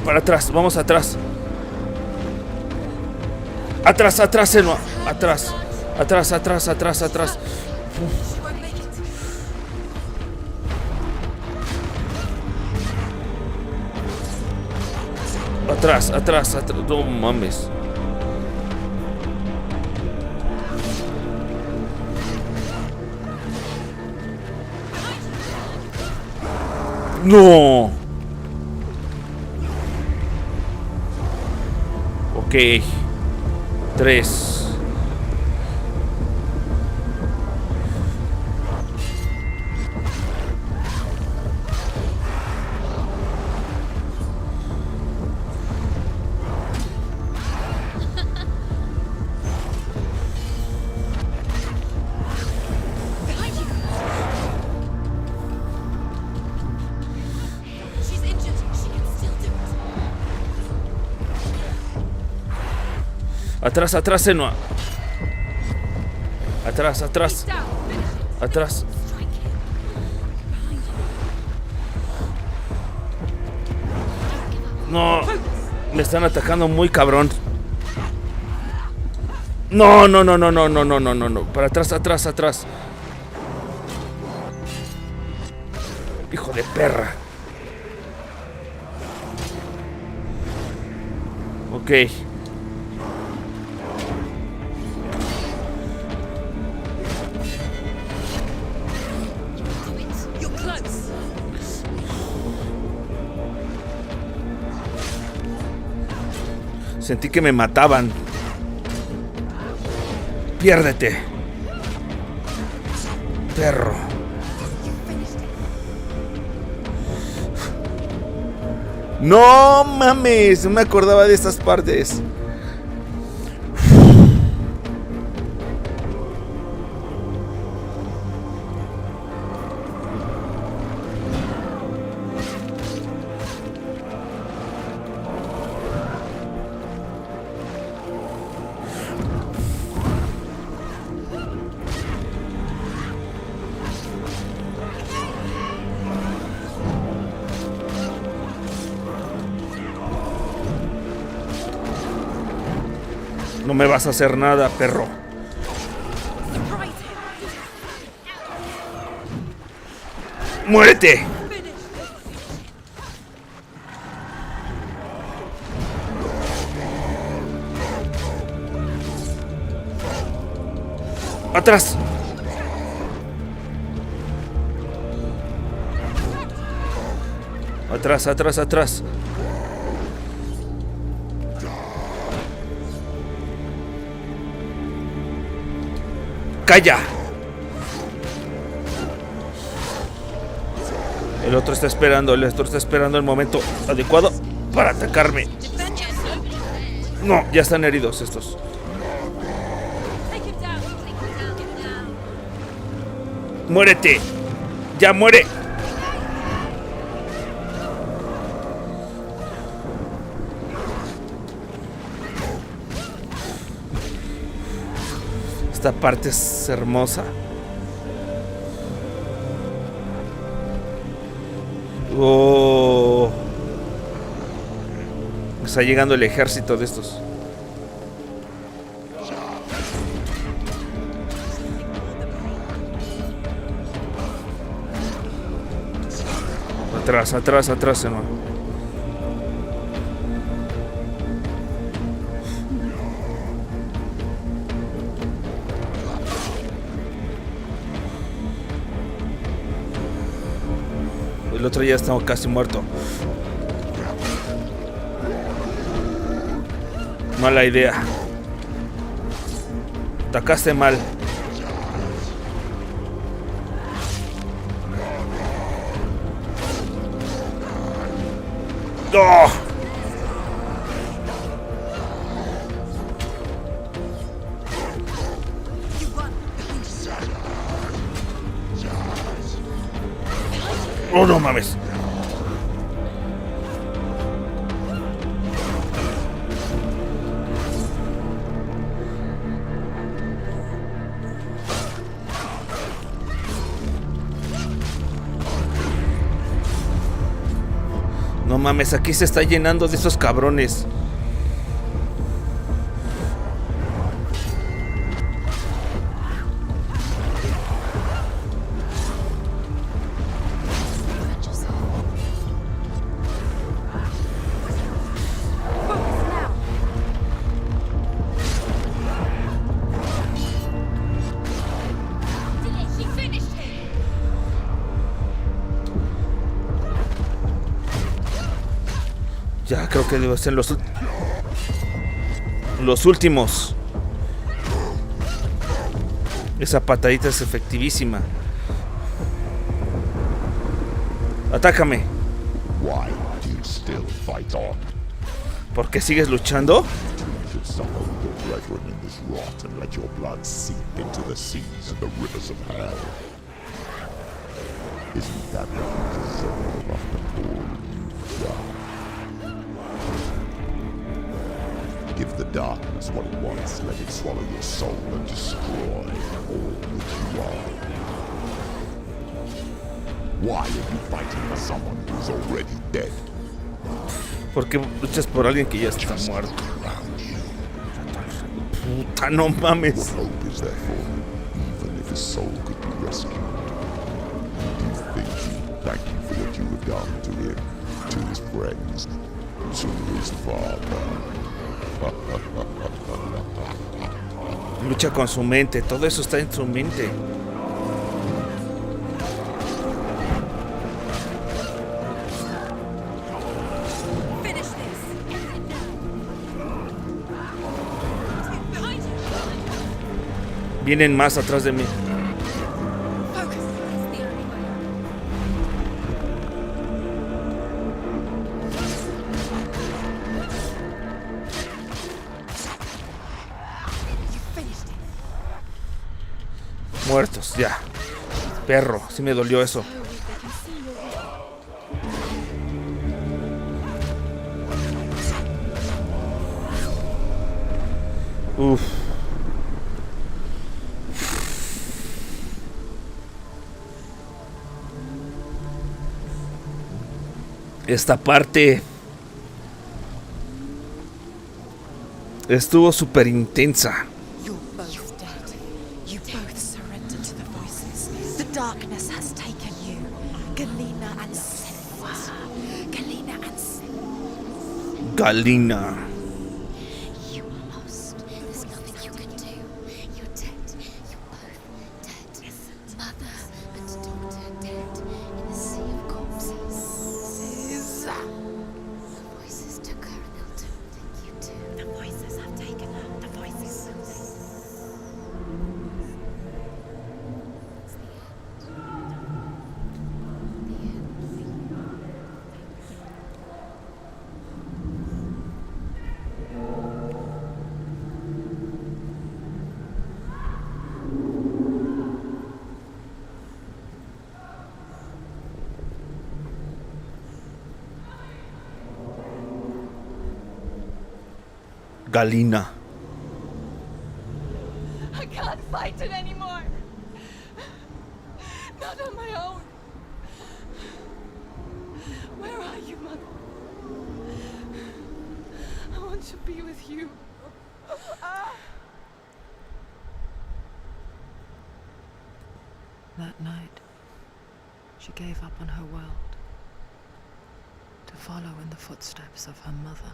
Para atrás, vamos atrás. Atrás, atrás, Senua. Atrás. Atrás, atrás, atrás, atrás. Atrás, atrás, atrás. No mames. No. Ok. 3. She's injured. She can still do it. Atrás, atrás, Senua. Atrás, atrás. Atrás. No. Me están atacando muy cabrón. No, no, no, no, no, no, no, no, no, no. Para atrás, atrás, atrás. Hijo de perra. Ok. Sentí que me mataban. Piérdete, perro. No mames, no me acordaba de estas partes. No me vas a hacer nada, perro. ¡Muérete! ¡Atrás! Atrás, atrás, atrás. ¡Calla! El otro está esperando el momento adecuado para atacarme. No, ya están heridos estos. ¡Muérete! ¡Ya muere! Esta parte es hermosa. Oh. Está llegando el ejército de estos. Atrás, atrás, atrás, Senua. El otro ya está casi muerto. Mala idea. Atacaste mal. ¡Oh! ¡Oh, no mames! No mames, aquí se está llenando de esos cabrones. Ya creo que deben ser los últimos. Esa patadita es efectivísima. Atácame. Why do you still fight on? ¿Por qué sigues luchando? You should suffer with your brethren in this rot and let your blood seep into the seas and the rivers of hell. Isn't that what you deserve after all you've done? Give the darkness what it wants, let it swallow your soul and destroy all that you are. Why are you fighting for someone who's already dead? ¿Por qué luchas por alguien que ya está muerto? Puta, no mames. What hope is there for him, even if his soul could be rescued? Do you think he'd thank you for what you have done to him, to his friends, to his father? Lucha con su mente, todo eso está en su mente. Vienen más atrás de mí. Muertos, ya. Perro, sí me dolió eso. Uf. Esta parte estuvo súper intensa. You're both dead. You both surrender to the voices. The darkness has taken you. Galina and Senua. Galina and Senua. Galina. You are lost. There's nothing you can do. You're dead. You're both dead. Mother and daughter dead in the sea of corpses. The voices took her and they'll take you too. The voices have taken her. The voices. Galina. I can't fight it anymore. Not on my own. Where are you, Mother? I want to be with you. That night, she gave up on her world to follow in the footsteps of her mother.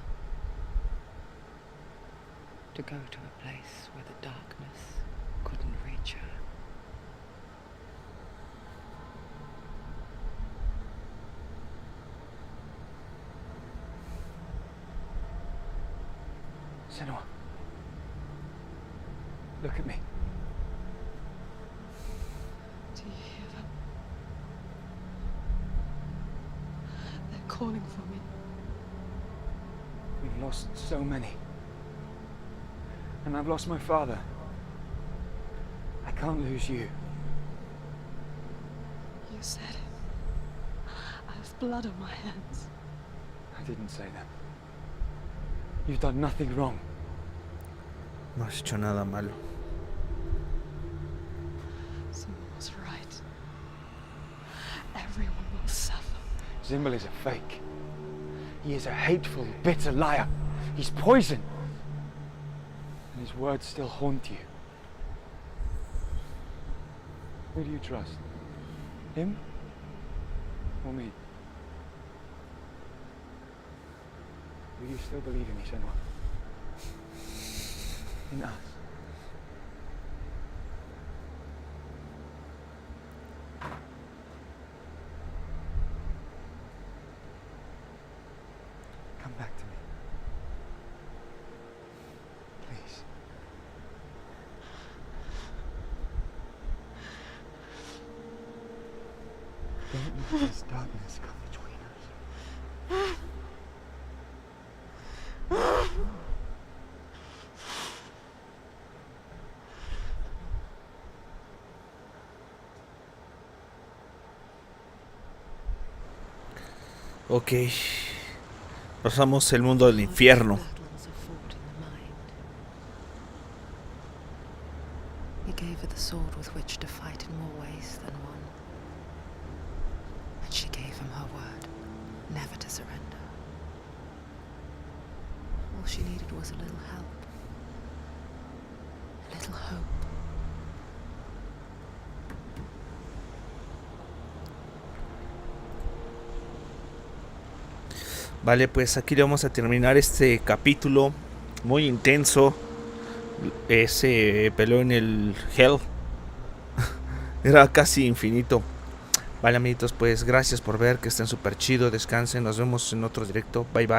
To go to a place where the darkness couldn't reach her. Senua. Look at me. Do you hear them? They're calling for me. We've lost so many. And I've lost my father. I can't lose you. You said it. I have blood on my hands. I didn't say that. You've done nothing wrong. No has hecho nada malo. Someone was right. Everyone will suffer. Zimbel is a fake. He is a hateful, bitter liar. He's poison. And his words still haunt you. Who do you trust? Him? Or me? Do you still believe in me, Senua? In us? Come back to me. Please. Don't let this darkness come between us. Ok. Pasamos el mundo del infierno. Battles are fought in the mind. He gave her the sword with which to fight in more ways than one. And she gave him her word, never to surrender. All she needed was a little help. A little hope. Vale, pues aquí le vamos a terminar este capítulo muy intenso. Ese peleo en el Hell era casi infinito. Vale, amiguitos, pues gracias por ver, que estén súper chido, descansen, nos vemos en otro directo, bye bye.